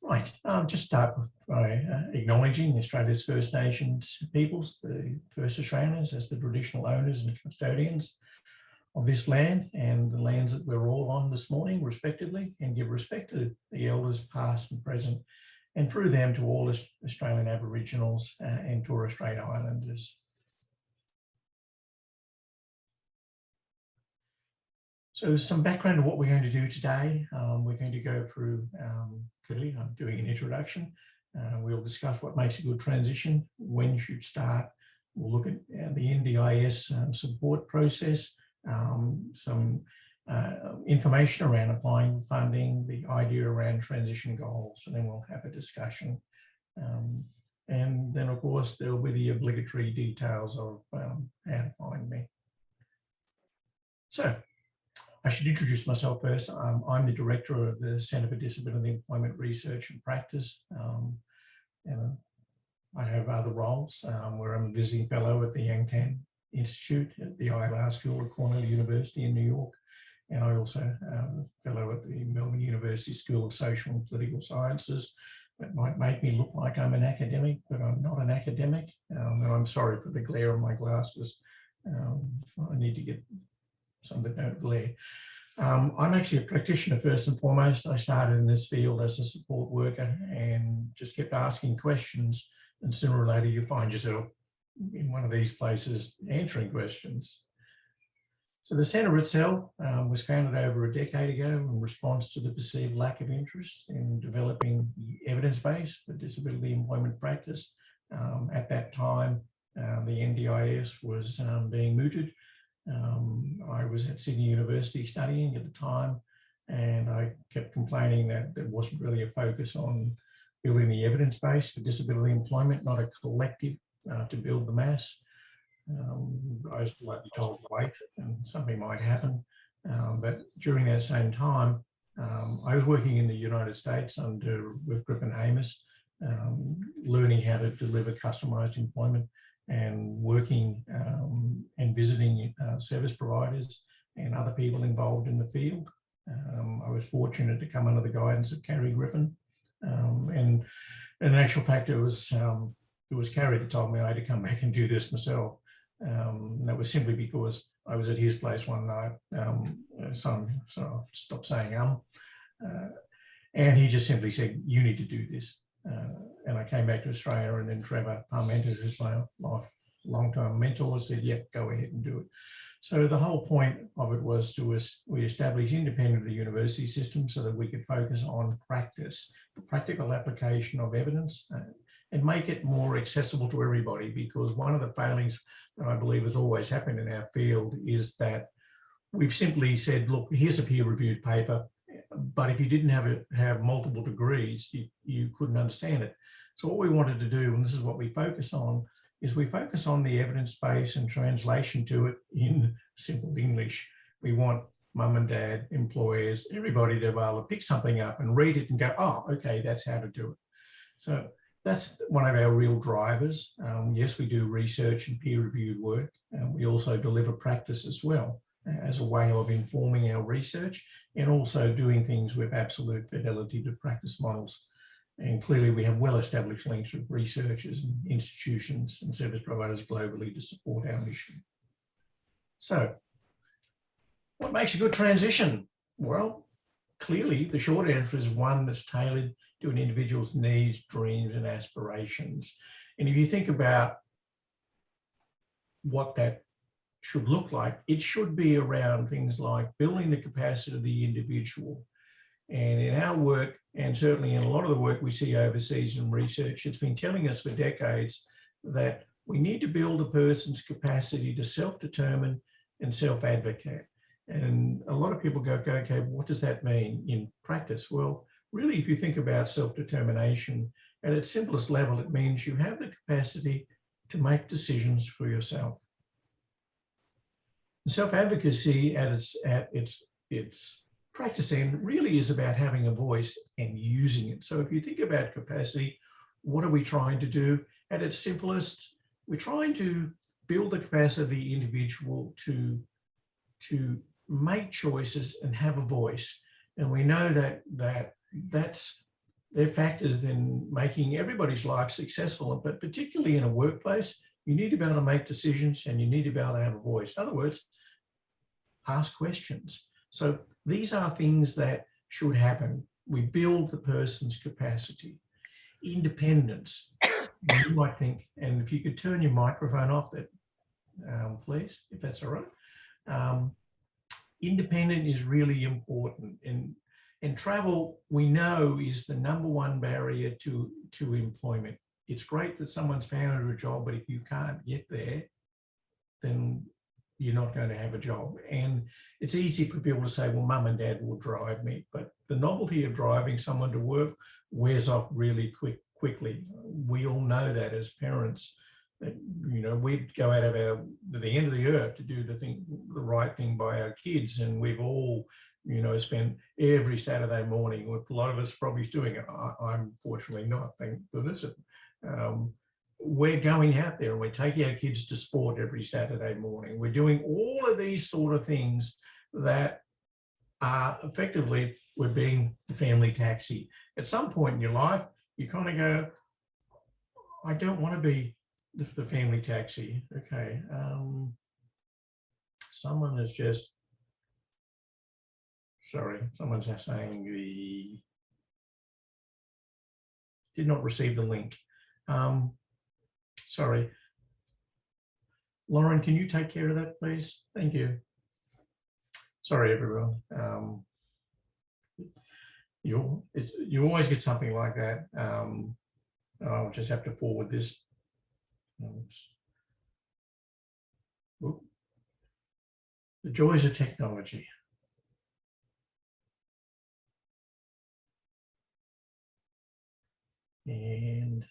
Right, just start by acknowledging Australia's First Nations peoples, the first Australians as the traditional owners and custodians of this land and the lands that we're all on this morning, respectively, and give respect to the elders past and present, and through them to all Australian Aboriginals and Torres Strait Islanders. So some background of what we're going to do today. We're going to go through, clearly I'm doing an introduction. We'll discuss what makes a good transition, when you should start. We'll look at the NDIS support process, some information around applying funding, the idea around transition goals, and then we'll have a discussion. And then of course, there will be the obligatory details of how to find me. So, I should introduce myself first. I'm the director of the Centre for Disability Employment Research and Practice. And I have other roles where I'm a visiting fellow at the Yangtan Institute at the ILR School at Cornell University in New York. And I also am a fellow at the Melbourne University School of Social and Political Sciences. That might make me look like I'm an academic, but I'm not an academic. And I'm sorry for the glare of my glasses. I need to get some that don't glare. I'm actually a practitioner first and foremost. I started in this field as a support worker and just kept asking questions, and sooner or later you find yourself in one of these places answering questions. So the centre itself was founded over a decade ago in response to the perceived lack of interest in developing the evidence base for disability employment practice. At that time, the NDIS was being mooted. I was at Sydney University studying at the time, and I kept complaining that there wasn't really a focus on building the evidence base for disability employment, not a collective to build the mass. I was like told to wait and something might happen. But during that same time, I was working in the United States with Griffin Amos, learning how to deliver customised employment and working and visiting service providers and other people involved in the field. I was fortunate to come under the guidance of Carrie Griffin. And in actual fact, it was Carrie that told me I had to come back and do this myself. That was simply because I was at his place one night, so I'll stop saying and he just simply said, you need to do this. And I came back to Australia, and then Trevor Parmenter, who's my long-term mentor, said, yep, go ahead and do it. So the whole point of it was we established independent of the university system so that we could focus on practice, the practical application of evidence, and make it more accessible to everybody, because one of the failings that I believe has always happened in our field is that we've simply said, look, here's a peer-reviewed paper, but if you didn't have multiple degrees, you couldn't understand it. So what we wanted to do, and this is what we focus on, is we focus on the evidence base and translation to it in simple English. We want mum and dad, employers, everybody to be able to pick something up and read it and go, oh, okay, that's how to do it. So that's one of our real drivers. Yes, we do research and peer-reviewed work, and we also deliver practice as well as a way of informing our research and also doing things with absolute fidelity to practice models. And clearly we have well-established links with researchers and institutions and service providers globally to support our mission. So what makes a good transition? Well, clearly the short answer is one that's tailored to an individual's needs, dreams, and aspirations. And if you think about what that should look like, it should be around things like building the capacity of the individual. And in our work, and certainly in a lot of the work we see overseas in research, it's been telling us for decades that we need to build a person's capacity to self-determine and self-advocate. And a lot of people go, okay, what does that mean in practice? Well, really, if you think about self-determination, at its simplest level, it means you have the capacity to make decisions for yourself. Self-advocacy at its practice end really is about having a voice and using it. So if you think about capacity, what are we trying to do? At its simplest, we're trying to build the capacity of the individual to make choices and have a voice. And we know that that's they're factors in making everybody's life successful, but particularly in a workplace, you need to be able to make decisions and you need to be able to have a voice. In other words, ask questions. So these are things that should happen. We build the person's capacity. Independence, you might think, and if you could turn your microphone off, that please, if that's all right. Independent is really important, and travel, we know, is the #1 barrier to employment. It's great that someone's found a job, but if you can't get there, then you're not going to have a job. And it's easy for people to say, well, mum and dad will drive me, but the novelty of driving someone to work wears off really quickly. We all know that as parents, that, you know, we'd go out of the end of the earth to do the right thing by our kids, and we've all, you know, spent every Saturday morning, a lot of us probably doing it. I'm fortunately not, thank goodness. We're going out there and we're taking our kids to sport every Saturday morning. We're doing all of these sort of things that are effectively, we're being the family taxi. At some point in your life, you kind of go, I don't want to be the family taxi. Okay. Someone is just, sorry, someone's saying did not receive the link. Sorry. Lauren, can you take care of that, please? Thank you. Sorry, everyone. You always get something like that. I'll just have to forward this. The joys of technology. And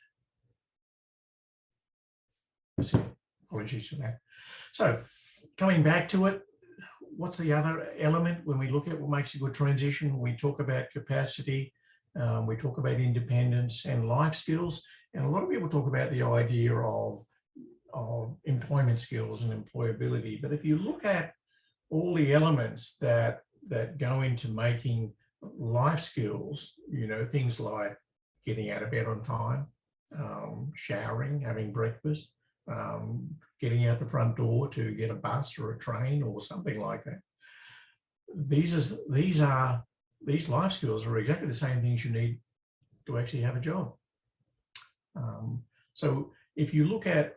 apologies for that. So coming back to it, what's the other element when we look at what makes a good transition? We talk about capacity, we talk about independence and life skills, and a lot of people talk about the idea of employment skills and employability. But if you look at all the elements that go into making life skills, you know, things like getting out of bed on time, showering, having breakfast, getting out the front door to get a bus or a train or something like that. These life skills are exactly the same things you need to actually have a job. So if you look at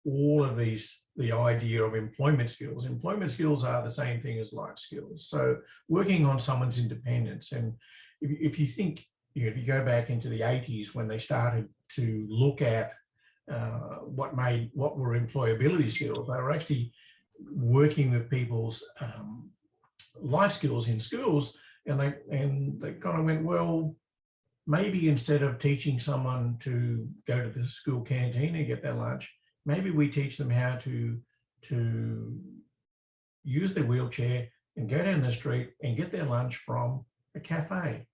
all of these, the idea of employment skills are the same thing as life skills. So working on someone's independence, and if you think, you know, if you go back into the 80s when they started to look at what were employability skills, they were actually working with people's life skills in schools, and they kind of went, well, maybe instead of teaching someone to go to the school canteen and get their lunch, maybe we teach them how to use their wheelchair and go down the street and get their lunch from a cafe.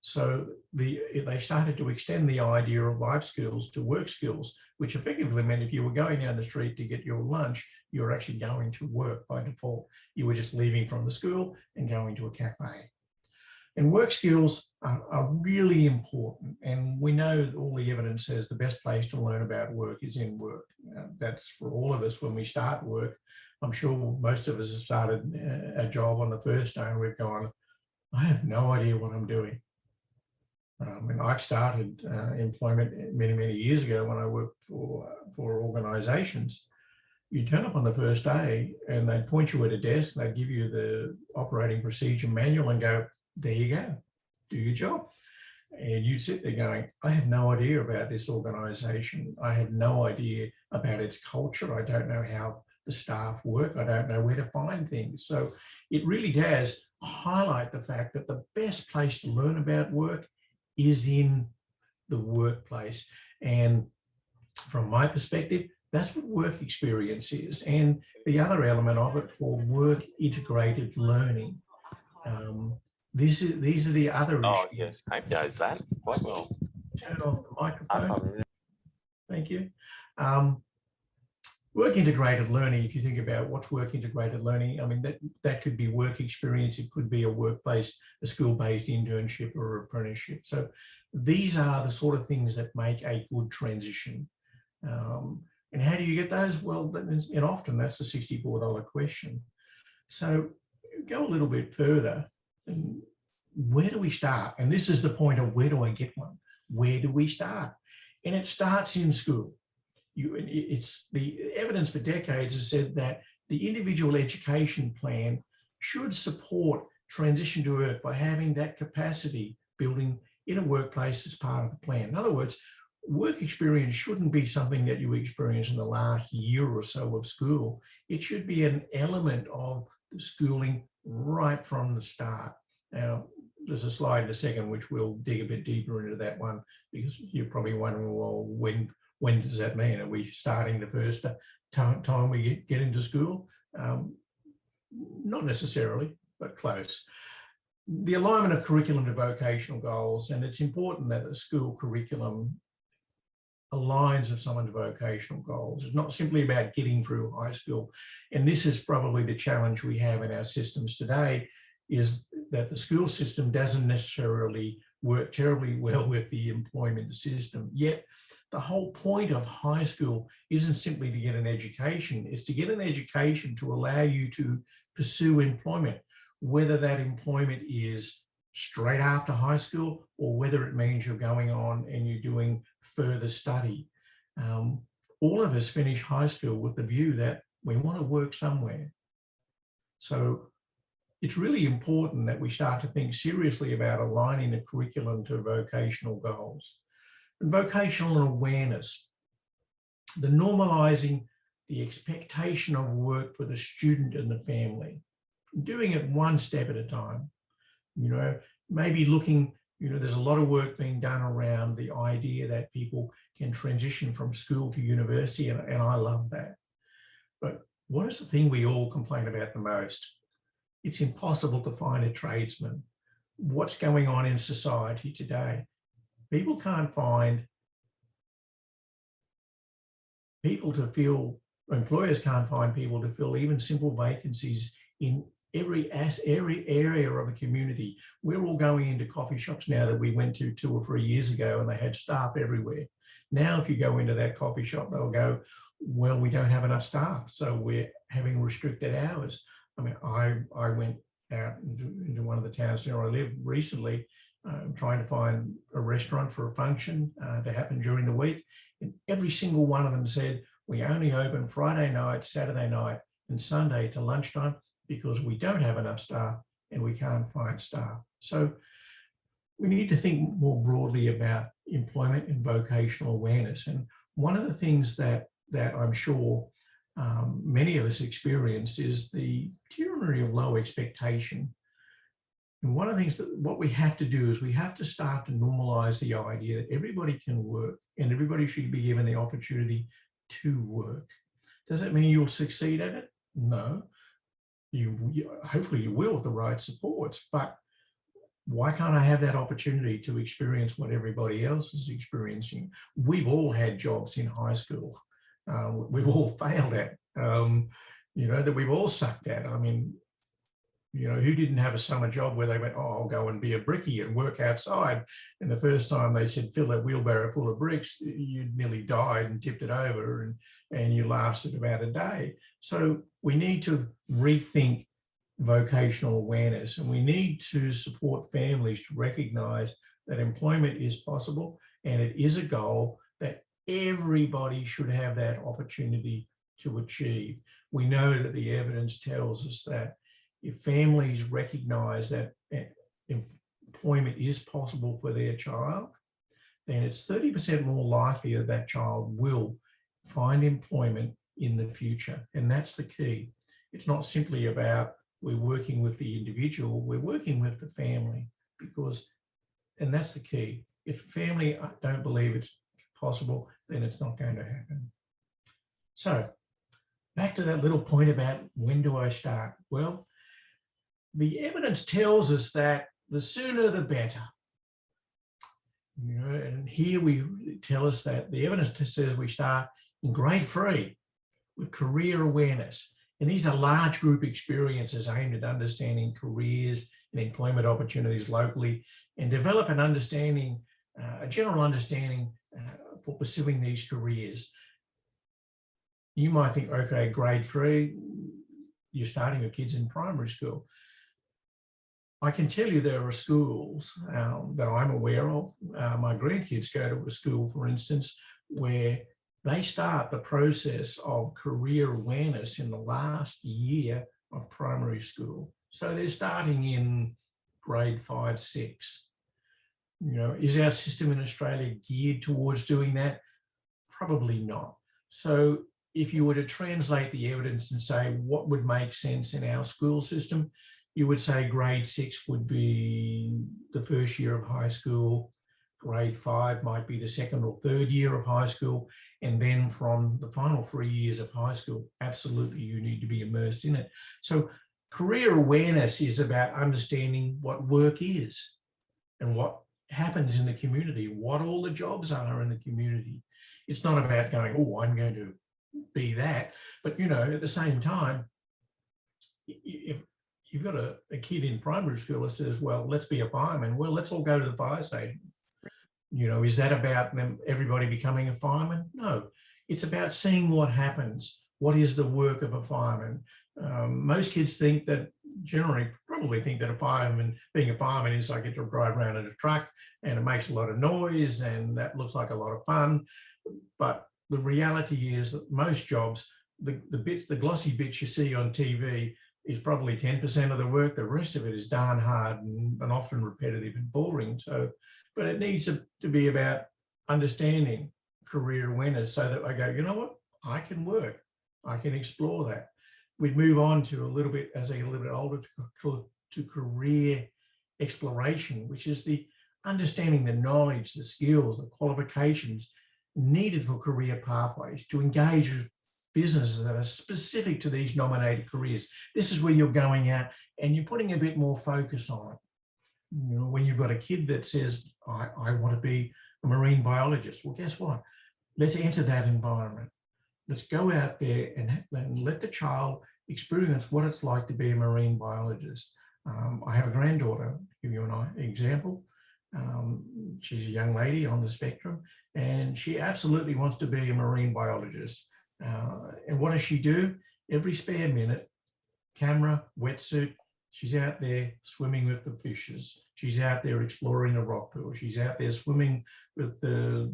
So they started to extend the idea of life skills to work skills, which effectively meant if you were going down the street to get your lunch, you were actually going to work by default. You were just leaving from the school and going to a cafe. And work skills are really important. And we know that all the evidence says the best place to learn about work is in work. That's for all of us when we start work. I'm sure most of us have started a job on the first day and we've gone, I have no idea what I'm doing. And I started employment many, many years ago when I worked for organizations. You turn up on the first day and they'd point you at a desk, they'd give you the operating procedure manual and go, there you go, do your job. And you'd sit there going, I have no idea about this organization. I have no idea about its culture. I don't know how the staff work. I don't know where to find things. So it really does highlight the fact that the best place to learn about work is in the workplace. And from my perspective, that's what work experience is. And the other element of it called work integrated learning. These are the other issues. Oh, yes, I knows that quite well. Turn off the microphone. Thank you. Work integrated learning, if you think about what's work integrated learning, I mean, that could be work experience, it could be a workplace, a school-based internship or apprenticeship. So these are the sort of things that make a good transition. And how do you get those? Well, and often that's the $64 question. So go a little bit further, and where do we start? And this is the point of where do I get one? Where do we start? And it starts in school. It's the evidence for decades has said that the individual education plan should support transition to work by having that capacity building in a workplace as part of the plan. In other words, work experience shouldn't be something that you experience in the last year or so of school. It should be an element of the schooling right from the start. Now, there's a slide in a second which we'll dig a bit deeper into that one, because you're probably wondering, well, when does that mean? Are we starting the first time we get into school? Not necessarily, but close. The alignment of curriculum to vocational goals, and it's important that the school curriculum aligns with someone's vocational goals. It's not simply about getting through high school. And this is probably the challenge we have in our systems today, is that the school system doesn't necessarily work terribly well with the employment system. Yet the whole point of high school isn't simply to get an education, it's to get an education to allow you to pursue employment, whether that employment is straight after high school or whether it means you're going on and you're doing further study. All of us finish high school with the view that we want to work somewhere. So it's really important that we start to think seriously about aligning the curriculum to vocational goals. And vocational awareness, the normalizing the expectation of work for the student and the family, doing it one step at a time. Maybe looking, there's a lot of work being done around the idea that people can transition from school to university, and I love that. But what is the thing we all complain about the most? It's impossible to find a tradesman. What's going on in society today? People can't find people to fill, employers can't find people to fill even simple vacancies in every area of a community. We're all going into coffee shops now that we went to 2 or 3 years ago, and they had staff everywhere. Now, if you go into that coffee shop, they'll go, well, we don't have enough staff, so we're having restricted hours. I mean, I went out into one of the towns where I live recently, trying to find a restaurant for a function to happen during the week. And every single one of them said, we only open Friday night, Saturday night, and Sunday to lunchtime because we don't have enough staff and we can't find staff. So we need to think more broadly about employment and vocational awareness. And one of the things that I'm sure many of us experience is the tyranny of low expectation. And one of the things that what we have to do is we have to start to normalize the idea that everybody can work and everybody should be given the opportunity to work. Does that mean you'll succeed at it? No. Hopefully you will with the right supports, but why can't I have that opportunity to experience what everybody else is experiencing? We've all had jobs in high school. We've all failed at, that we've all sucked at. I mean, who didn't have a summer job where they went, oh, I'll go and be a brickie and work outside. And the first time they said, fill that wheelbarrow full of bricks, you nearly died and tipped it over and you lasted about a day. So we need to rethink vocational awareness, and we need to support families to recognize that employment is possible and it is a goal that everybody should have that opportunity to achieve. We know that the evidence tells us that if families recognize that employment is possible for their child, then it's 30% more likely that that child will find employment in the future. And that's the key. It's not simply about we're working with the individual, we're working with the family, and that's the key. If family don't believe it's possible, then it's not going to happen. So back to that little point about when do I start? Well, the evidence tells us that the sooner the better. And here we tell us that the evidence says we start in grade 3. with career awareness. And these are large group experiences aimed at understanding careers and employment opportunities locally, and develop an understanding, a general understanding for pursuing these careers. You might think, okay, grade 3, you're starting with kids in primary school. I can tell you there are schools that I'm aware of. My grandkids go to a school, for instance, where they start the process of career awareness in the last year of primary school. So they're starting in grade 5, 6. You know, is our system in Australia geared towards doing that? Probably not. So if you were to translate the evidence and say what would make sense in our school system, you would say grade 6 would be the first year of high school, grade 5 might be the second or third year of high school, and then from the final 3 years of high school, absolutely you need to be immersed in it. So career awareness is about understanding what work is and what happens in the community, what all the jobs are in the community. It's not about going, oh, I'm going to be that. But, you know, at the same time, if you've got a kid in primary school that says, well, let's be a fireman, well, let's all go to the fire station. You know, is that about them, everybody becoming a fireman? No, it's about seeing what happens. What is the work of a fireman? Most kids think that, generally probably think that a fireman, being a fireman, is I get to drive around in a truck and it makes a lot of noise and that looks like a lot of fun. But the reality is that most jobs, the glossy bits you see on TV is probably 10% of the work. The rest of it is darn hard and often repetitive and boring. So, but it needs to be about understanding career awareness so that I go, you know what, I can work, I can explore that. We'd move on to a little bit, as I get a little bit older, to career exploration, which is the understanding the knowledge, the skills, the qualifications needed for career pathways to engage with businesses that are specific to these nominated careers. This is where you're going out and you're putting a bit more focus on it. You know, when you've got a kid that says, I want to be a marine biologist, well, guess what? Let's enter that environment. Let's go out there and let the child experience what it's like to be a marine biologist. I have a granddaughter, to give you an example. She's a young lady on the spectrum, and she absolutely wants to be a marine biologist. And what does she do? Every spare minute, camera, wetsuit, she's out there swimming with the fishes. She's out there exploring the rock pool. She's out there swimming with the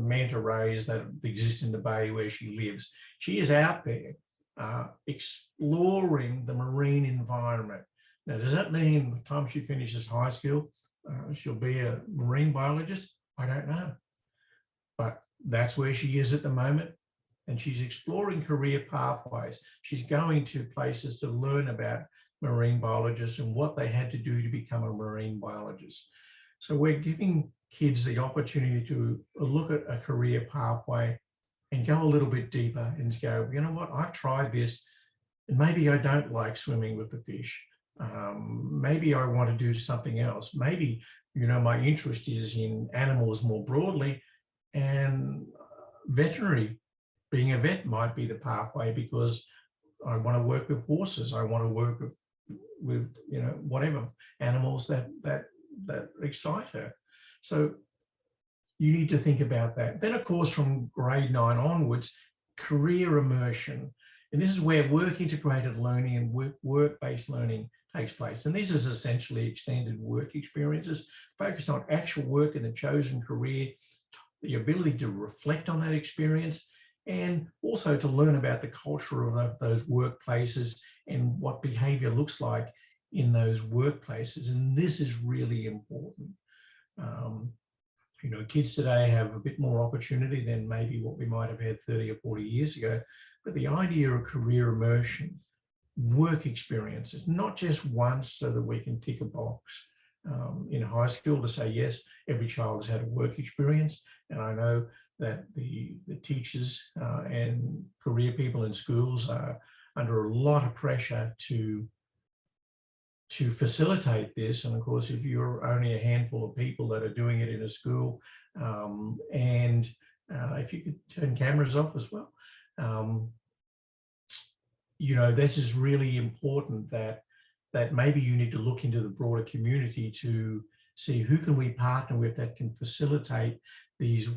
manta rays that exist in the bay where she lives. She is out there exploring the marine environment. Now, does that mean by the time she finishes high school, she'll be a marine biologist? I don't know. But that's where she is at the moment. And she's exploring career pathways. She's going to places to learn about marine biologists and what they had to do to become a marine biologist. So we're giving kids the opportunity to look at a career pathway and go a little bit deeper and go, you know what, I've tried this and maybe I don't like swimming with the fish. Maybe I want to do something else. Maybe, you know, my interest is in animals more broadly, and veterinary, being a vet might be the pathway because I want to work with horses. I want to work with you know, whatever animals that excite her. So you need to think about that. Then, of course, from grade 9 onwards, career immersion. And this is where work integrated learning and work-based learning takes place. And this is essentially extended work experiences focused on actual work in the chosen career, the ability to reflect on that experience, and also to learn about the culture of those workplaces and what behavior looks like in those workplaces. And this is really important. You know, kids today have a bit more opportunity than maybe what we might have had 30 or 40 years ago. But the idea of career immersion, work experiences, not just once so that we can tick a box in high school to say, yes, every child has had a work experience. And I know that the teachers and career people in schools are under a lot of pressure to facilitate this. And of course, if you're only a handful of people that are doing it in a school, and if you could turn cameras off as well, this is really important that maybe you need to look into the broader community to see who can we partner with that can facilitate these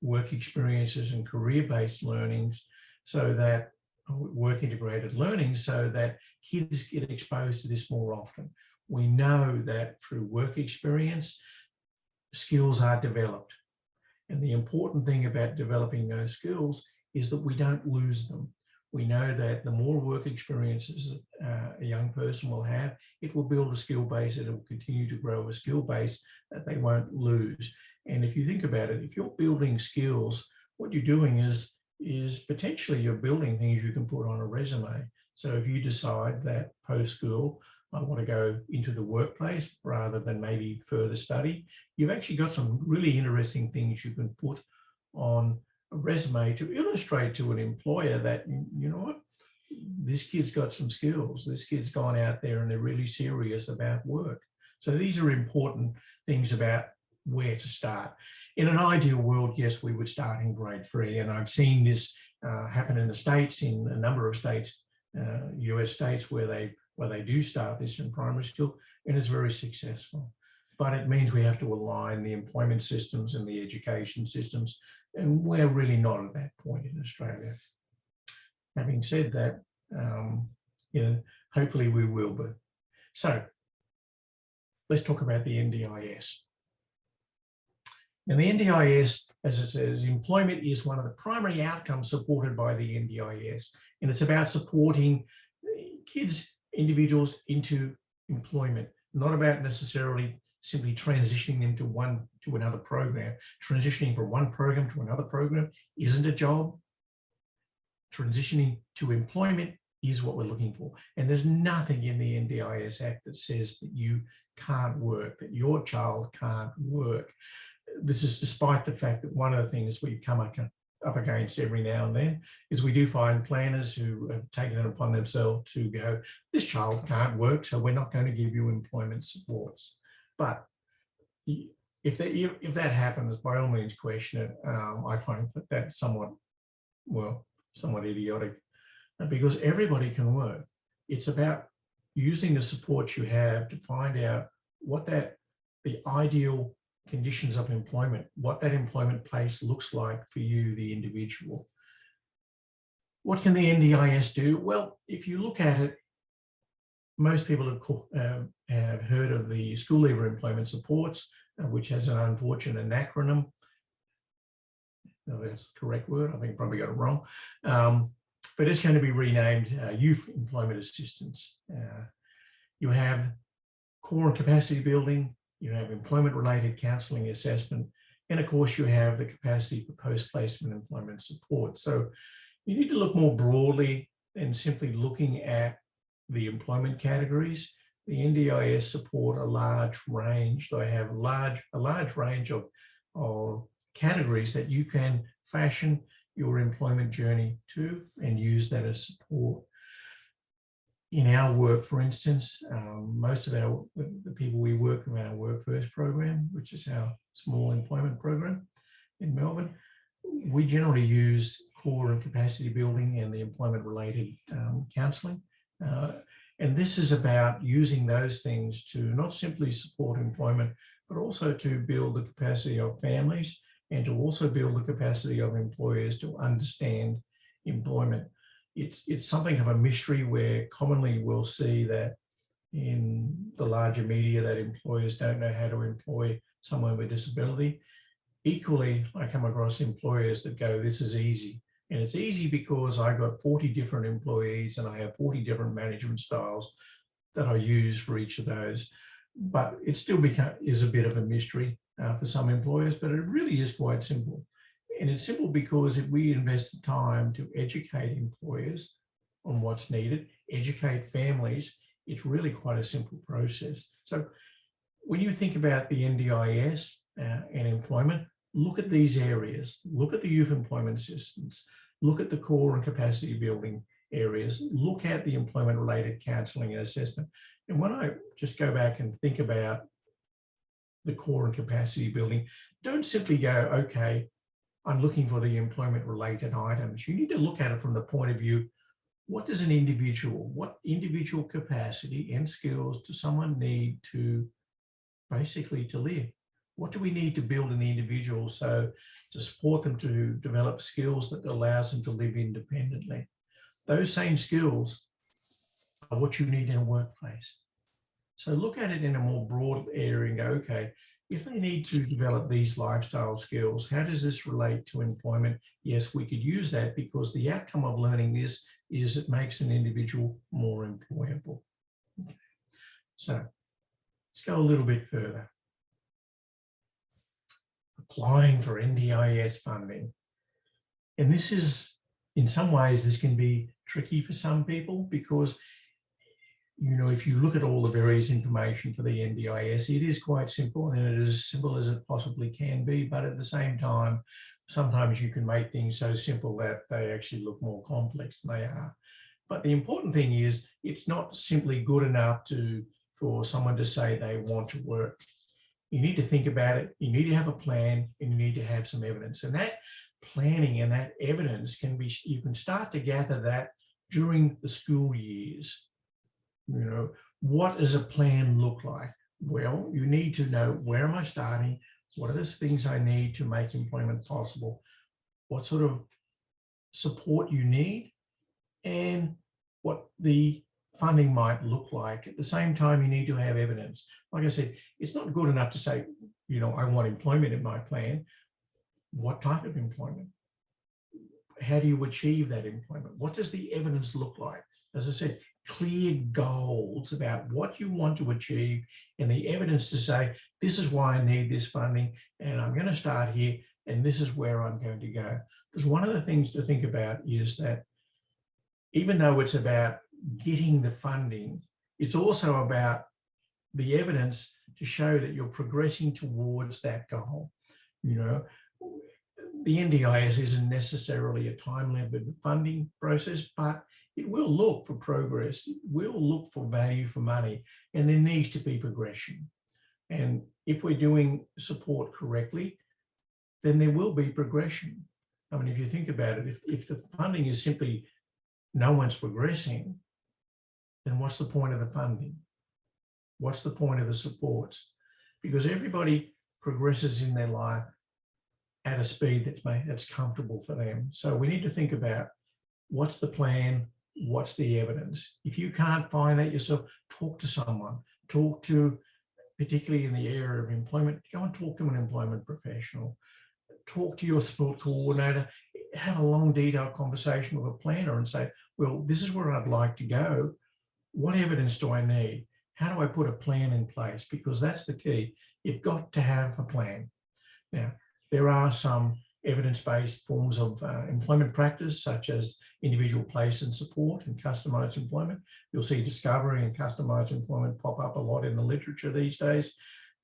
work experiences and career-based learnings, so that work integrated learning, so that kids get exposed to this more often. We know that through work experience, skills are developed. And the important thing about developing those skills is that we don't lose them. We know that the more work experiences a young person will have, it will build a skill base, it will continue to grow a skill base that they won't lose. And if you think about it, if you're building skills, what you're doing is potentially you're building things you can put on a resume. So if you decide that post-school, I want to go into the workplace rather than maybe further study, you've actually got some really interesting things you can put on a resume to illustrate to an employer that, you know what, this kid's got some skills, this kid's gone out there and they're really serious about work. So these are important things about where to start. In an ideal world, yes, we would start in grade 3, and I've seen this happen in the States, in a number of states, US states, where they do start this in primary school, and it's very successful. But it means we have to align the employment systems and the education systems, and we're really not at that point in Australia. Having said that, hopefully we will be. So let's talk about the NDIS. And the NDIS, as it says, employment is one of the primary outcomes supported by the NDIS, and it's about supporting kids, individuals into employment, not about necessarily simply transitioning them to another program. Transitioning from one program to another program isn't a job. Transitioning to employment is what we're looking for. And there's nothing in the NDIS Act that says that you can't work, that your child can't work. This is despite the fact that one of the things we come up against every now and then is we do find planners who have taken it upon themselves to go, this child can't work, so we're not going to give you employment supports. But if that happens, by all means question it. I find that that's somewhat idiotic, because everybody can work. It's about using the support you have to find out what the ideal conditions of employment, what that employment place looks like for you, the individual. What can the NDIS do? Well, if you look at it, most people have heard of the School Leaver Employment Supports, which has an unfortunate acronym. No, that's the correct word. I think I probably got it wrong. But it's going to be renamed Youth Employment Assistance. You have core and capacity building, you have employment-related counselling assessment, and of course you have the capacity for post-placement employment support. So you need to look more broadly than simply looking at the employment categories. The NDIS support a large range. They have a large range of categories that you can fashion your employment journey to and use that as support. In our work, for instance, most of the people we work with in our Work First program, which is our small employment program in Melbourne, we generally use core and capacity building and the employment-related counselling. And this is about using those things to not simply support employment, but also to build the capacity of families and to also build the capacity of employers to understand employment. It's something of a mystery where commonly we'll see that in the larger media that employers don't know how to employ someone with disability. Equally, I come across employers that go, this is easy. And it's easy because I got 40 different employees and I have 40 different management styles that I use for each of those. But it still is a bit of a mystery for some employers, but it really is quite simple. And it's simple because if we invest the time to educate employers on what's needed, educate families, it's really quite a simple process. So when you think about the NDIS and employment, look at these areas, look at the youth employment assistance, look at the core and capacity building areas, look at the employment-related counselling and assessment. And when I just go back and think about the core and capacity building, don't simply go, okay, I'm looking for the employment-related items. You need to look at it from the point of view, what individual capacity and skills does someone need to basically to live? What do we need to build in the individual so to support them to develop skills that allows them to live independently? Those same skills are what you need in a workplace. So look at it in a more broad area and go, okay, if they need to develop these lifestyle skills, how does this relate to employment? Yes, we could use that because the outcome of learning this is it makes an individual more employable. Okay. So let's go a little bit further. Applying for NDIS funding. And this is, in some ways, this can be tricky for some people because, you know, if you look at all the various information for the NDIS, it is quite simple and it is as simple as it possibly can be. But at the same time, sometimes you can make things so simple that they actually look more complex than they are. But the important thing is it's not simply good enough for someone to say they want to work. You need to think about it. You need to have a plan and you need to have some evidence. And that planning and that evidence you can start to gather that during the school years. You know, what does a plan look like? Well, you need to know, where am I starting? What are the things I need to make employment possible? What sort of support you need and what the funding might look like. At the same time, you need to have evidence. Like I said, it's not good enough to say, you know, I want employment in my plan. What type of employment? How do you achieve that employment? What does the evidence look like? As I said, clear goals about what you want to achieve and the evidence to say, this is why I need this funding and I'm going to start here and this is where I'm going to go. Because one of the things to think about is that even though it's about getting the funding, it's also about the evidence to show that you're progressing towards that goal. You know, the NDIS isn't necessarily a time-limited funding process, but it will look for progress. It will look for value for money, and there needs to be progression. And if we're doing support correctly, then there will be progression. I mean, if you think about it, if the funding is simply no one's progressing, then what's the point of the funding? What's the point of the supports? Because everybody progresses in their life at a speed that's comfortable for them. So we need to think about what's the plan, what's the evidence. If you can't find that yourself, talk to someone. Talk to, particularly in the area of employment, go and talk to an employment professional. Talk to your support coordinator. Have a long, detailed conversation with a planner and say, well, this is where I'd like to go. What evidence do I need? How do I put a plan in place? Because that's the key. You've got to have a plan. Now, there are some evidence-based forms of employment practice, such as individual place and support and customized employment. You'll see discovery and customized employment pop up a lot in the literature these days.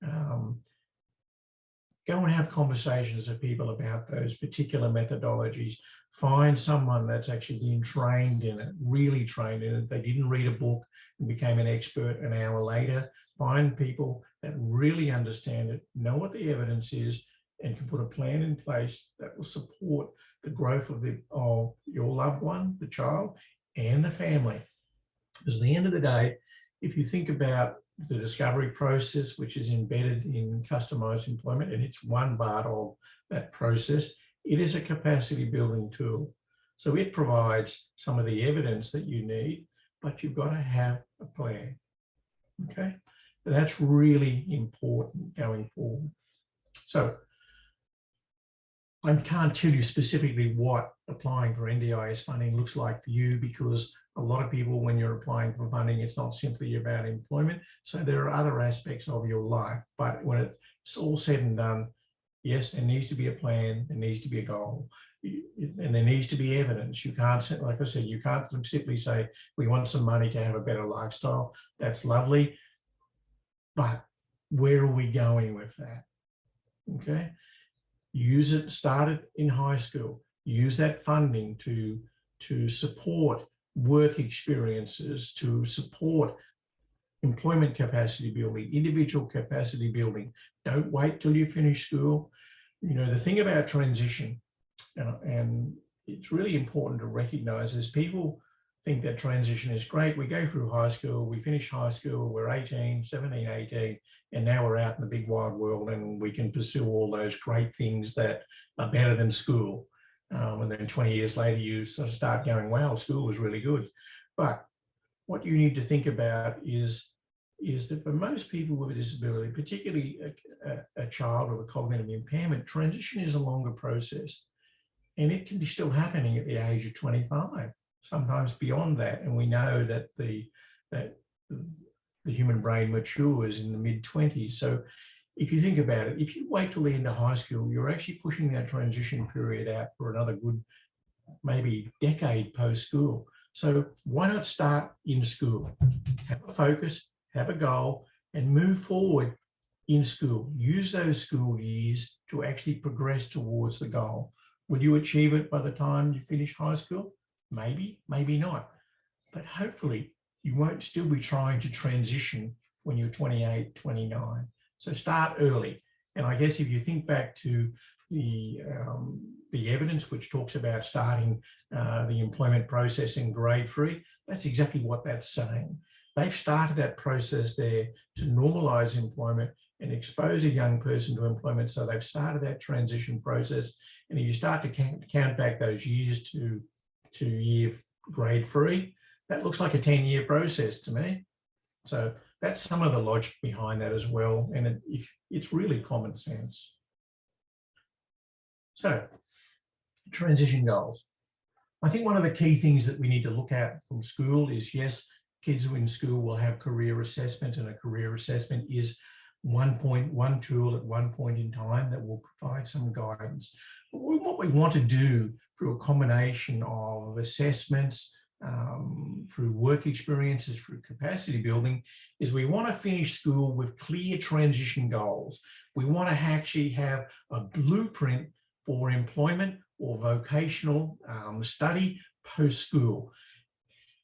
Go and have conversations with people about those particular methodologies. Find someone that's actually been trained in it, really trained in it. They didn't read a book and became an expert an hour later. Find people that really understand it, know what the evidence is, and can put a plan in place that will support the growth of your loved one, the child, and the family. Because at the end of the day, if you think about the discovery process, which is embedded in customized employment, and it's one part of that process, it is a capacity building tool. So it provides some of the evidence that you need, but you've got to have a plan. Okay, and that's really important going forward. So I can't tell you specifically what applying for NDIS funding looks like for you, because a lot of people, when you're applying for funding, it's not simply about employment. So there are other aspects of your life. But when it's all said and done, yes, there needs to be a plan, there needs to be a goal, and there needs to be evidence. You can't, like I said, you can't simply say, we want some money to have a better lifestyle. That's lovely, but where are we going with that? Okay. Use it, start it in high school. Use that funding to support work experiences, to support employment capacity building, individual capacity building. Don't wait till you finish school. You know, the thing about transition, and it's really important to recognize, is people think that transition is great. We go through high school, we finish high school, we're 18, 17, 18, and now we're out in the big wide world and we can pursue all those great things that are better than school. And then 20 years later, you sort of start going, wow, school was really good. But what you need to think about is that for most people with a disability, particularly a child with a cognitive impairment, transition is a longer process. And it can be still happening at the age of 25, sometimes beyond that. And we know that the human brain matures in the mid-20s. So if you think about it, if you wait till the end of high school, you're actually pushing that transition period out for another good, maybe decade post-school. So why not start in school? Have a focus, have a goal, and move forward in school. Use those school years to actually progress towards the goal. Will you achieve it by the time you finish high school? Maybe, maybe not. But hopefully you won't still be trying to transition when you're 28, 29. So start early. And I guess if you think back to the evidence which talks about starting the employment process in grade 3, that's exactly what that's saying. They've started that process there to normalise employment and expose a young person to employment. So they've started that transition process. And if you start to count back those years to year grade 3, that looks like a 10-year process to me. So that's some of the logic behind that as well. And it's really common sense. So transition goals. I think one of the key things that we need to look at from school is, yes, kids who in school will have career assessment, and a career assessment is one tool at one point in time that will provide some guidance. But what we want to do through a combination of assessments, through work experiences, through capacity building, is we want to finish school with clear transition goals. We want to actually have a blueprint for employment or vocational study post-school.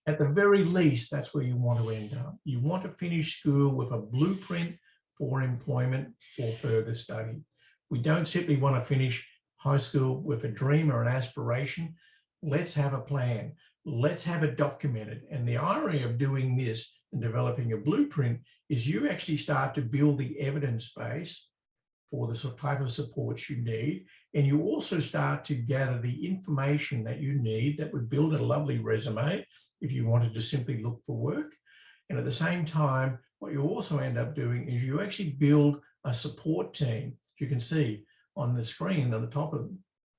At the very least, that's where you want to end up. You want to finish school with a blueprint for employment or further study. We don't simply want to finish high school with a dream or an aspiration. Let's have a plan. Let's have it documented. And the irony of doing this and developing a blueprint is you actually start to build the evidence base for the type of supports you need. And you also start to gather the information that you need that would build a lovely resume if you wanted to simply look for work. And at the same time, what you also end up doing is you actually build a support team. You can see on the screen on the top of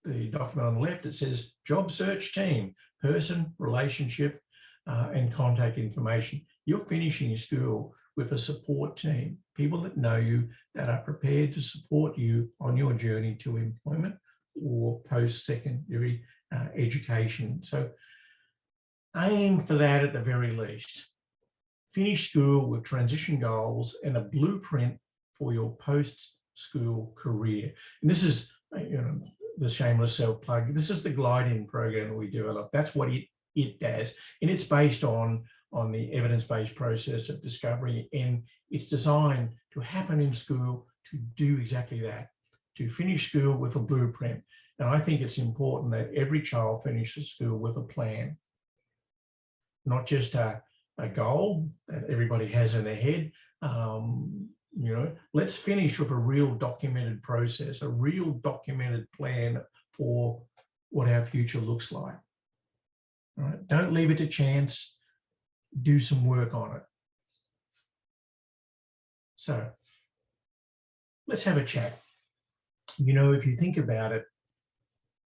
the document on the left, it says job search team, person, relationship, and contact information. You're finishing school with a support team, people that know you, that are prepared to support you on your journey to employment or post-secondary education. So aim for that at the very least. Finish school with transition goals and a blueprint for your post-school career. And this is, the shameless self-plug. This is the glide-in program that we developed. That's what it does. And it's based on the evidence-based process of discovery. And it's designed to happen in school to do exactly that, to finish school with a blueprint. And I think it's important that every child finishes school with a plan, not just a goal that everybody has in their head. Let's finish with a real documented process, a real documented plan for what our future looks like. All right? Don't leave it to chance. Do some work on it. So let's have a chat. If you think about it,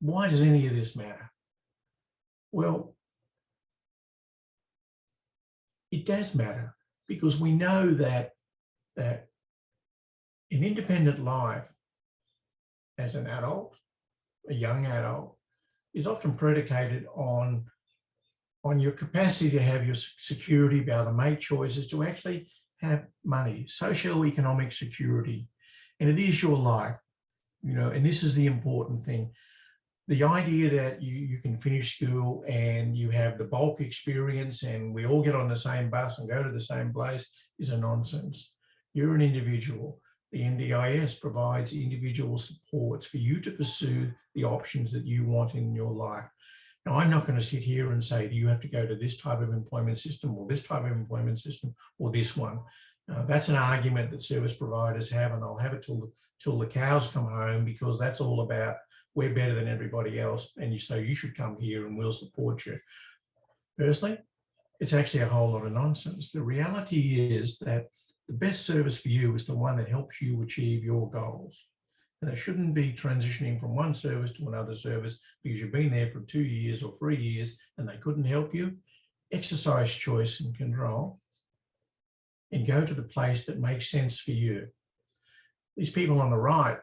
why does any of this matter? Well, it does matter because we know that an independent life as an adult, a young adult, is often predicated on your capacity to have your security, be able to make choices, to actually have money, socio-economic security. And it is your life, and this is the important thing. The idea that you can finish school and you have the bulk experience and we all get on the same bus and go to the same place is a nonsense. You're an individual. The NDIS provides individual supports for you to pursue the options that you want in your life. Now, I'm not going to sit here and say, do you have to go to this type of employment system or this type of employment system or this one? That's an argument that service providers have, and they'll have it till the cows come home, because that's all about we're better than everybody else, and so you should come here and we'll support you. Personally, it's actually a whole lot of nonsense. The reality is that the best service for you is the one that helps you achieve your goals. And it shouldn't be transitioning from one service to another service because you've been there for 2 years or 3 years and they couldn't help you. Exercise choice and control and go to the place that makes sense for you. These people on the right,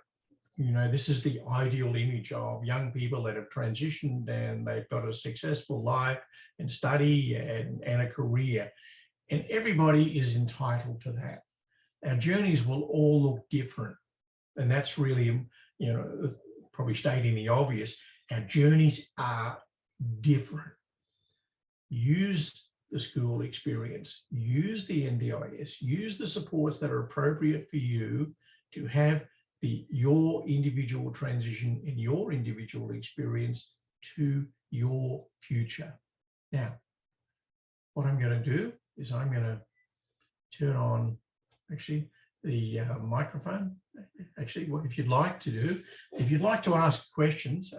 this is the ideal image of young people that have transitioned and they've got a successful life and study and a career. And everybody is entitled to that. Our journeys will all look different. And that's really, probably stating the obvious. Our journeys are different. Use the school experience, use the NDIS, use the supports that are appropriate for you to have your individual transition and your individual experience to your future. Now, what I'm going to do is I'm going to turn on the microphone. What if you'd like to ask questions,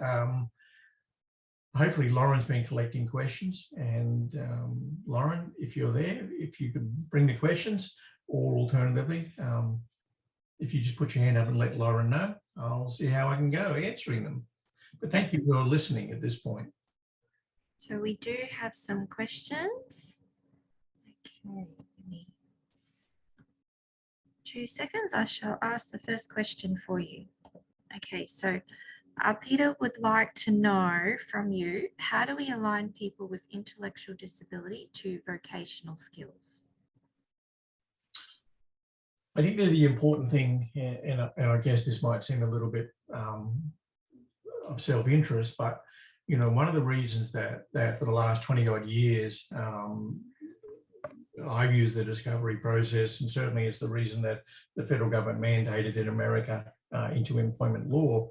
hopefully Lauren's been collecting questions, and Lauren, if you're there, if you could bring the questions, or alternatively, if you just put your hand up and let Lauren know, I'll see how I can go answering them. But thank you for listening at this point. So we do have some questions. Okay, give me 2 seconds. I shall ask the first question for you. Okay, so Peter would like to know from you, how do we align people with intellectual disability to vocational skills? I think that the important thing, and I guess this might seem a little bit of self-interest, but one of the reasons that for the last 20 odd years, I've used the discovery process, and certainly it's the reason that the federal government mandated in America into employment law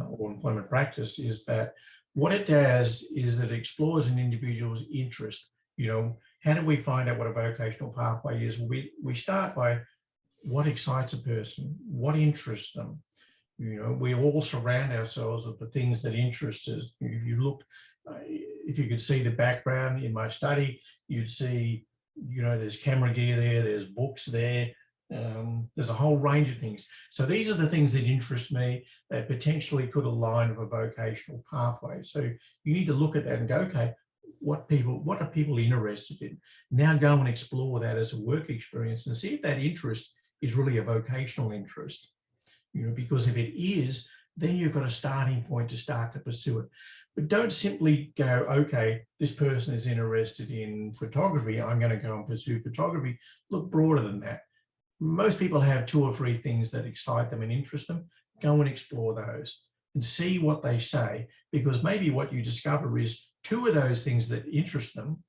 or employment practice, is that what it does is that it explores an individual's interest. How do we find out what a vocational pathway is? We start by what excites a person, what interests them. We all surround ourselves with the things that interest us. If you look, if you could see the background in my study, you'd see, there's camera gear there, there's books there, there's a whole range of things. So these are the things that interest me that potentially could align with a vocational pathway. So you need to look at that and go, okay, what are people interested in? Now go and explore that as a work experience and see if that interest is really a vocational interest. Because if it is, then you've got a starting point to start to pursue it. But don't simply go, okay, this person is interested in photography, I'm going to go and pursue photography. Look broader than that. Most people have 2 or 3 things that excite them and interest them. Go and explore those and see what they say, because maybe what you discover is 2 of those things that interest them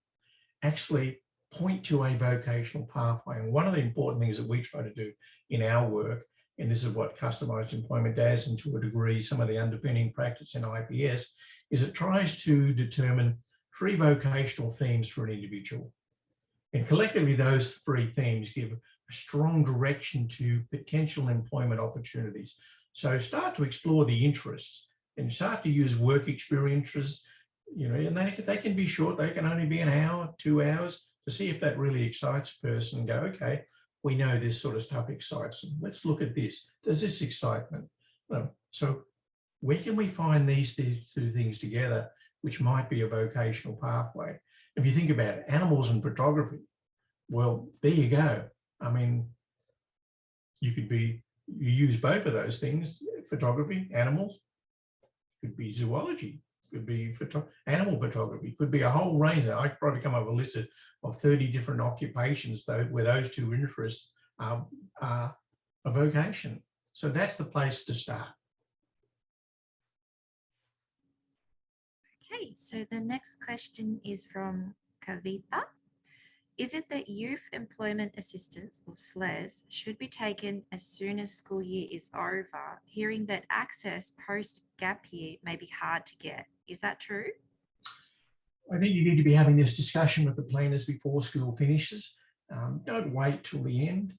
actually point to a vocational pathway. And one of the important things that we try to do in our work, and this is what customized employment does, and to a degree some of the underpinning practice in IPS, is it tries to determine 3 vocational themes for an individual. And collectively those 3 themes give a strong direction to potential employment opportunities. So start to explore the interests and start to use work experiences, and they can be short, they can only be an hour, 2 hours, to see if that really excites a person and go, okay, we know this sort of stuff excites them. Let's look at this. Does this excite them? So where can we find these 2 things together, which might be a vocational pathway? If you think about it, animals and photography, well, there you go. I mean, you use both of those things, photography, animals, could be zoology, could be animal photography, could be a whole range. I could probably come up with a list of 30 different occupations where those 2 interests are a vocation. So that's the place to start. Okay, so the next question is from Kavita. Is it that youth employment assistance, or SLAS, should be taken as soon as school year is over, hearing that access post-gap year may be hard to get? Is that true? I think you need to be having this discussion with the planners before school finishes. Don't wait till the end.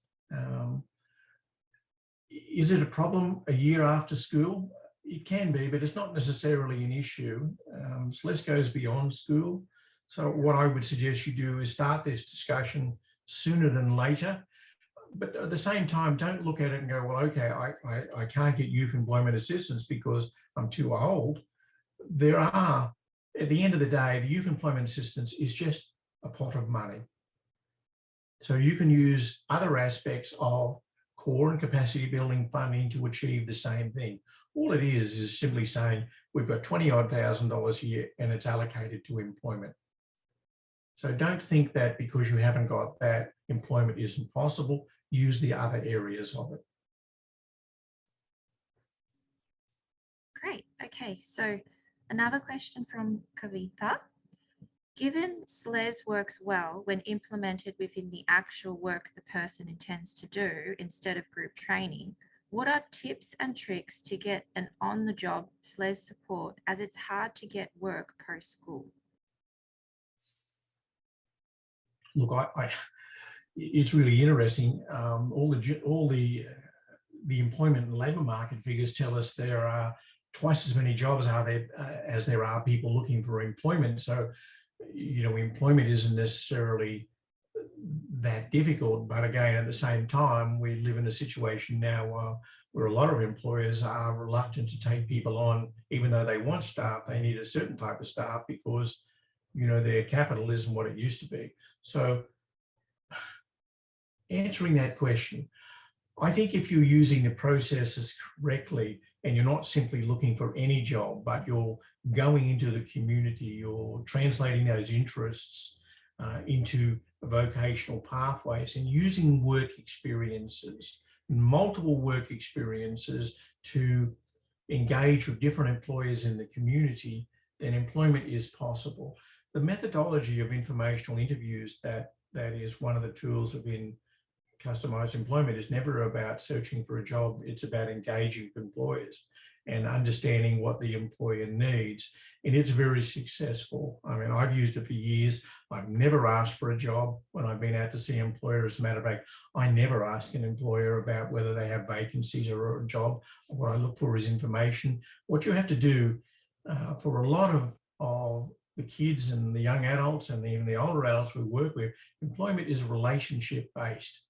Is it a problem a year after school? It can be, but it's not necessarily an issue. SLES goes beyond school. So what I would suggest you do is start this discussion sooner than later. But at the same time, don't look at it and go, well, okay, I can't get youth employment assistance because I'm too old. There are, at the end of the day, the youth employment assistance is just a pot of money. So you can use other aspects of core and capacity building funding to achieve the same thing. All it is simply saying we've got $20,000 a year and it's allocated to employment. So don't think that because you haven't got that, employment isn't possible. Use the other areas of it. Great. Okay, so another question from Kavitha. Given SLES works well when implemented within the actual work the person intends to do instead of group training, what are tips and tricks to get an on-the-job SLES support as it's hard to get work post-school? Look, it's really interesting. All the employment and labour market figures tell us there are twice as many jobs as there are people looking for employment. So, you know, employment isn't necessarily that difficult. But again, at the same time, we live in a situation now where a lot of employers are reluctant to take people on, even though they want staff. They need a certain type of staff because, you know, their capital isn't what it used to be. So answering that question, I think if you're using the processes correctly and you're not simply looking for any job, but you're going into the community, you're translating those interests into vocational pathways and using work experiences, multiple work experiences to engage with different employers in the community, then employment is possible. The methodology of informational interviews that is one of the tools within customized employment is never about searching for a job. It's about engaging with employers and understanding what the employer needs. And it's very successful. I mean, I've used it for years. I've never asked for a job when I've been out to see employers. As a matter of fact, I never ask an employer about whether they have vacancies or a job. What I look for is information. What you have to do for a lot of the kids and the young adults and even the older adults we work with, employment is relationship based.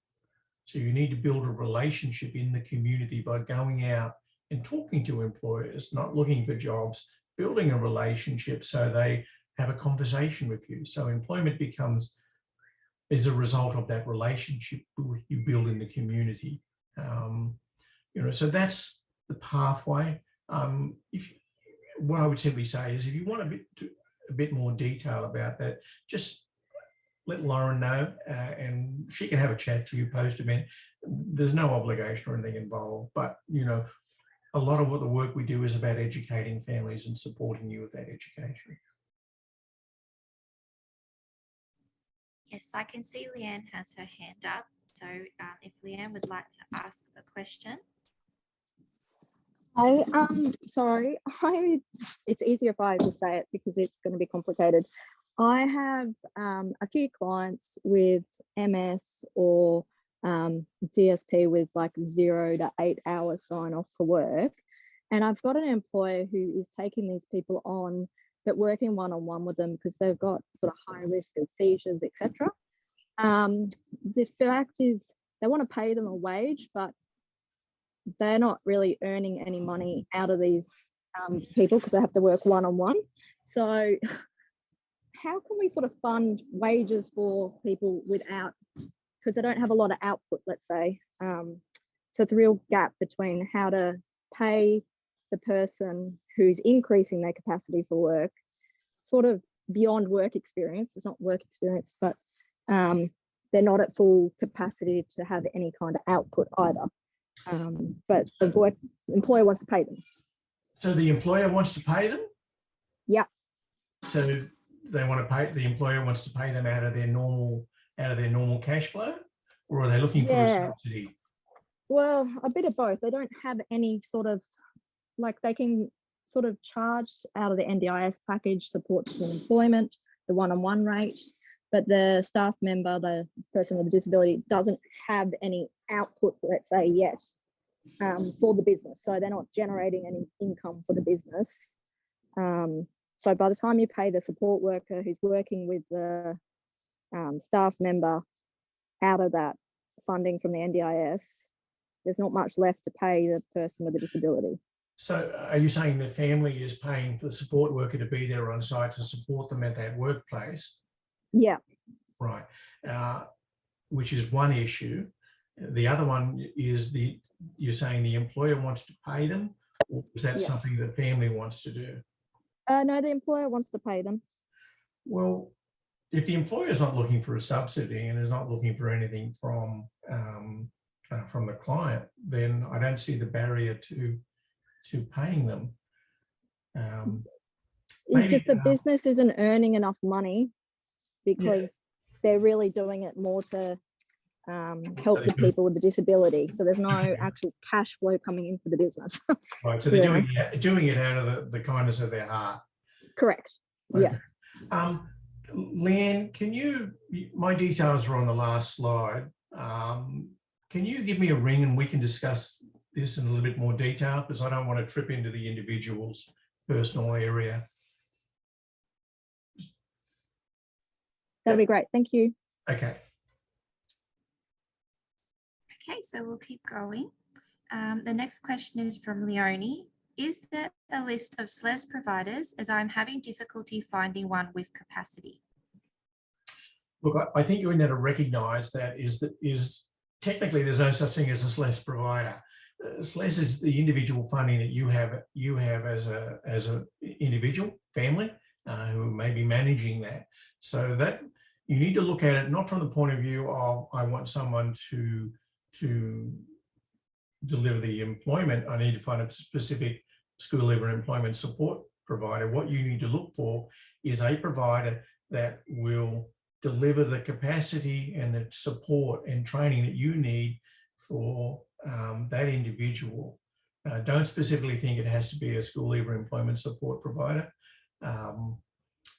So you need to build a relationship in the community by going out and talking to employers, not looking for jobs, building a relationship so they have a conversation with you. So employment is a result of that relationship you build in the community. You know, so that's the pathway. What I would simply say is if you want a bit more detail about that, just let Lauren know and she can have a chat to you post-event. There's no obligation or anything involved, but, you know, a lot of what the work we do is about educating families and supporting you with that education. Yes, I can see Leanne has her hand up. So if Leanne would like to ask a question. It's easier if I just say it because it's going to be complicated. I have a few clients with MS or DSP with like 0 to 8 hours sign off for work. And I've got an employer who is taking these people on, but working one-on-one with them because they've got sort of high risk of seizures, etc. The fact is they want to pay them a wage, but they're not really earning any money out of these people because they have to work one-on-one. So how can we sort of fund wages for people without, because they don't have a lot of output, let's say. So it's a real gap between how to pay the person who's increasing their capacity for work, sort of beyond work experience. It's not work experience, but they're not at full capacity to have any kind of output either. But the employer wants to pay them. So the employer wants to pay them? Yeah. So they want to pay, the employer wants to pay them out of their normal cash flow, or are they looking for a subsidy? Well, a bit of both. They don't have any sort of, like they can sort of charge out of the NDIS package, support for employment, the one-on-one rate, but the staff member, the person with a disability, doesn't have any output, let's say, yet for the business. So they're not generating any income for the business. So by the time you pay the support worker who's working with the staff member out of that funding from the NDIS, there's not much left to pay the person with a disability. So are you saying the family is paying for the support worker to be there on site to support them at that workplace? Yeah. Right. Which is one issue. The other one is you're saying the employer wants to pay them, or is that something the family wants to do? No, the employer wants to pay them. Well, if the employer is not looking for a subsidy and is not looking for anything from the client, then I don't see the barrier to paying them. It's just the business isn't earning enough money because they're really doing it more to help the people with the disability. So there's no actual cash flow coming in for the business. Right. So they're doing it out of the kindness of their heart. Correct. Okay. Yeah. Leanne, my details are on the last slide. Can you give me a ring and we can discuss this in a little bit more detail, because I don't want to trip into the individual's personal area. That'd be great. Thank you. Okay. Okay, so we'll keep going. The next question is from Leonie. Is there a list of SLES providers, as I'm having difficulty finding one with capacity? Look, I think you need to recognise that is technically there's no such thing as a SLES provider. SLES is the individual funding that you have as a individual family who may be managing that. So that you need to look at it not from the point of view of I want someone to deliver the employment. I need to find a specific school leaver employment support provider. What you need to look for is a provider that will deliver the capacity and the support and training that you need for that individual. Don't specifically think it has to be a school leaver employment support provider.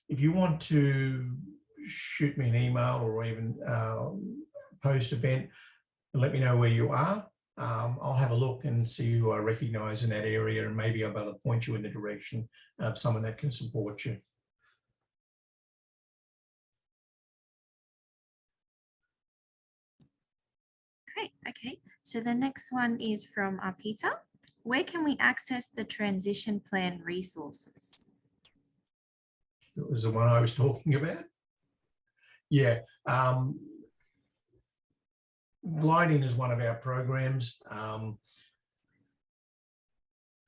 If you want to shoot me an email or even post event and let me know where you are, I'll have a look and see who I recognise in that area, and maybe I'll be able to point you in the direction of someone that can support you. Great, okay. So the next one is from Peter. Where can we access the transition plan resources? It was the one I was talking about. Yeah. Gliding is one of our programs.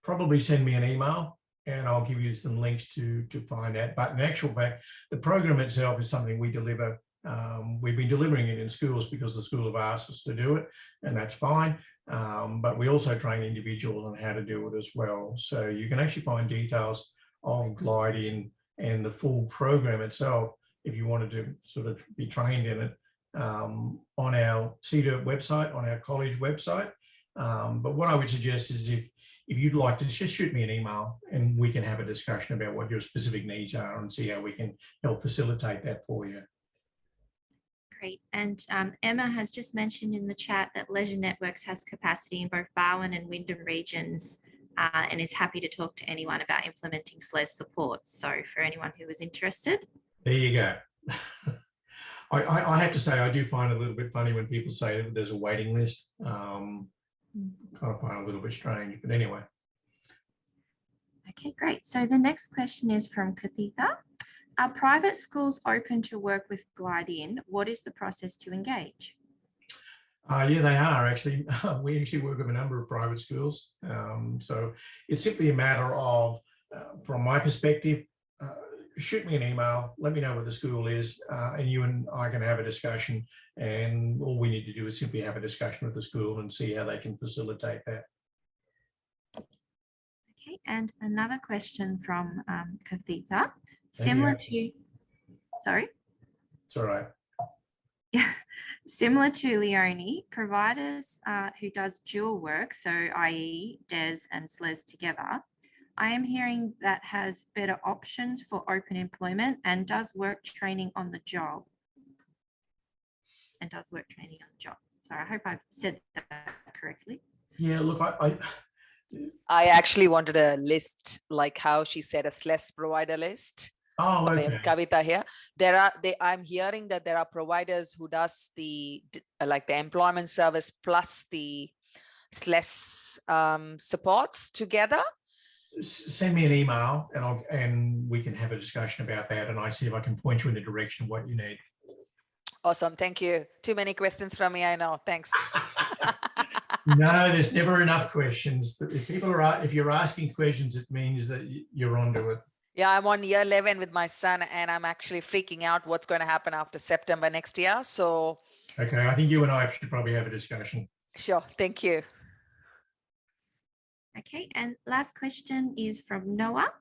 Probably send me an email and I'll give you some links to find that. But in actual fact, the program itself is something we deliver. We've been delivering it in schools because the school have asked us to do it, and that's fine. But we also train individuals on how to do it as well. So you can actually find details of gliding and the full program itself if you wanted to sort of be trained in it on our CEDA website, on our college website. But what I would suggest is if you'd like to just shoot me an email and we can have a discussion about what your specific needs are and see how we can help facilitate that for you. Great. And Emma has just mentioned in the chat that Leisure Networks has capacity in both Barwon and Wyndham regions and is happy to talk to anyone about implementing SLES support. So for anyone who was interested. There you go. I have to say, I do find it a little bit funny when people say that there's a waiting list. Kind of find it a little bit strange, but anyway. Okay, great. So the next question is from Kathitha. Are private schools open to work with Glide In? What is the process to engage? Yeah, they are actually. We actually work with a number of private schools. So it's simply a matter of, from my perspective, shoot me an email, let me know where the school is, and you and I can have a discussion. And all we need to do is simply have a discussion with the school and see how they can facilitate that. Okay, and another question from Kavitha, similar to, sorry? It's all right. Yeah, similar to Leonie, providers who does dual work, so i.e. DES and SLES together, I am hearing that has better options for open employment and does work training on the job. Sorry, I hope I've said that correctly. Yeah, look, I actually wanted a list, like how she said, a SLES provider list. oh, By okay. Kavita here. I'm hearing that there are providers who does the like the employment service plus the SLES supports together. Send me an email and we can have a discussion about that, and I see if I can point you in the direction of what you need. Awesome, thank you. Too many questions from me, I know. Thanks. No, there's never enough questions. If you're asking questions, it means that you're onto it. Yeah, I'm on year 11 with my son, and I'm actually freaking out what's going to happen after September next year. So, okay, I think you and I should probably have a discussion. Sure, thank you. Okay, and last question is from Noah.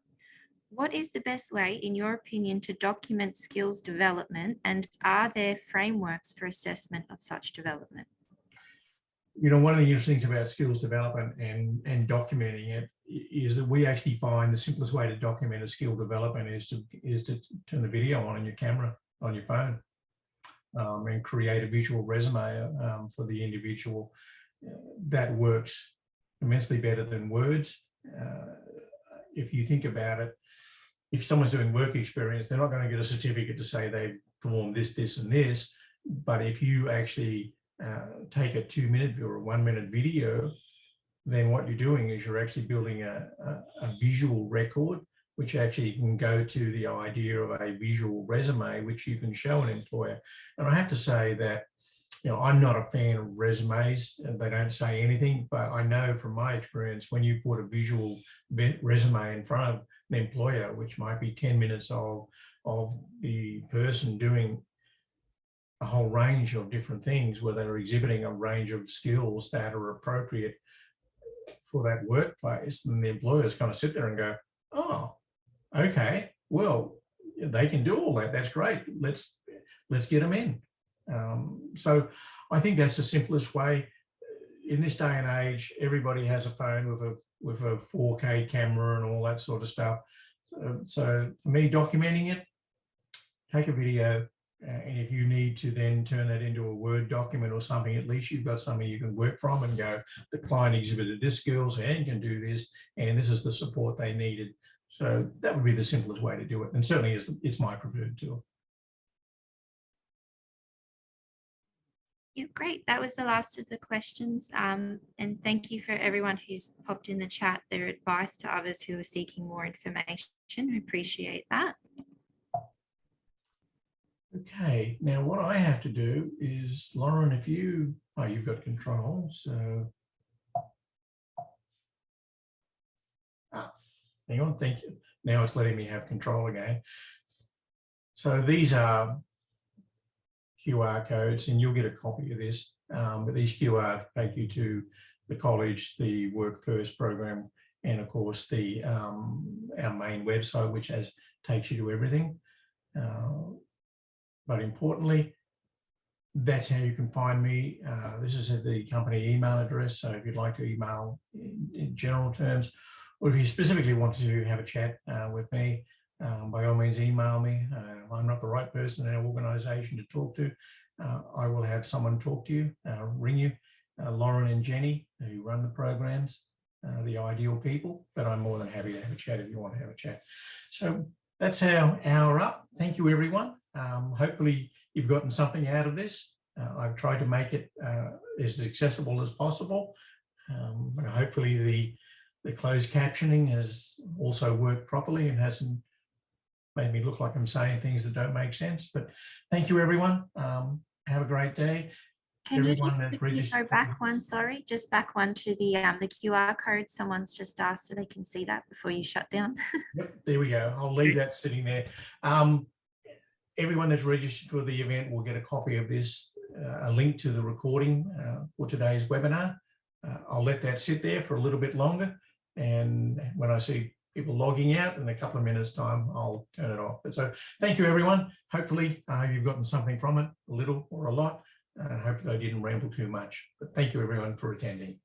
What is the best way, in your opinion, to document skills development, and are there frameworks for assessment of such development? You know, one of the interesting things about skills development and documenting it is that we actually find the simplest way to document a skill development is to turn the video on your camera on your phone and create a visual resume for the individual. That works immensely better than words. If you think about it, if someone's doing work experience, they're not going to get a certificate to say they performed this, this, and this. But if you actually take a 2-minute or a 1-minute video, then what you're doing is you're actually building a visual record, which actually can go to the idea of a visual resume, which you can show an employer. And I have to say that, you know, I'm not a fan of resumes, and they don't say anything, but I know from my experience, when you put a visual resume in front of the employer, which might be 10 minutes of the person doing a whole range of different things, where they're exhibiting a range of skills that are appropriate for that workplace, and the employers kind of sit there and go, oh, okay, well, they can do all that. That's great. Let's get them in. So I think that's the simplest way. In this day and age, everybody has a phone with a 4K camera and all that sort of stuff. So for me, documenting it, take a video, and if you need to then turn that into a Word document or something, at least you've got something you can work from and go, the client exhibited this skills and can do this, and this is the support they needed. So that would be the simplest way to do it. And certainly it's my preferred tool. Yeah, great. That was the last of the questions. And thank you for everyone who's popped in the chat their advice to others who are seeking more information. I appreciate that. Okay, now what I have to do is, Lauren, if you've got control, so. Hang on, thank you. Now it's letting me have control again. So these are QR codes, and you'll get a copy of this, but these QR take you to the college, the Work First program, and of course our main website, which takes you to everything. But importantly, that's how you can find me. This is the company email address. So if you'd like to email in general terms, or if you specifically want to have a chat with me, by all means, email me. I'm not the right person in our organisation to talk to. I will have someone talk to you, ring you. Lauren and Jenny, who run the programs, the ideal people, but I'm more than happy to have a chat if you want to have a chat. So that's our hour up. Thank you, everyone. Hopefully you've gotten something out of this. I've tried to make it as accessible as possible. But hopefully the closed captioning has also worked properly and hasn't made me look like I'm saying things that don't make sense. But thank you, everyone. Have a great day. Can you just quickly go back one, sorry, just back one to the QR code. Someone's just asked so they can see that before you shut down. Yep, there we go. I'll leave that sitting there. Everyone that's registered for the event will get a copy of this, a link to the recording for today's webinar. I'll let that sit there for a little bit longer. And when I see people logging out in a couple of minutes time, I'll turn it off. But so thank you, everyone. Hopefully you've gotten something from it, a little or a lot. Hopefully I didn't ramble too much, but thank you everyone for attending.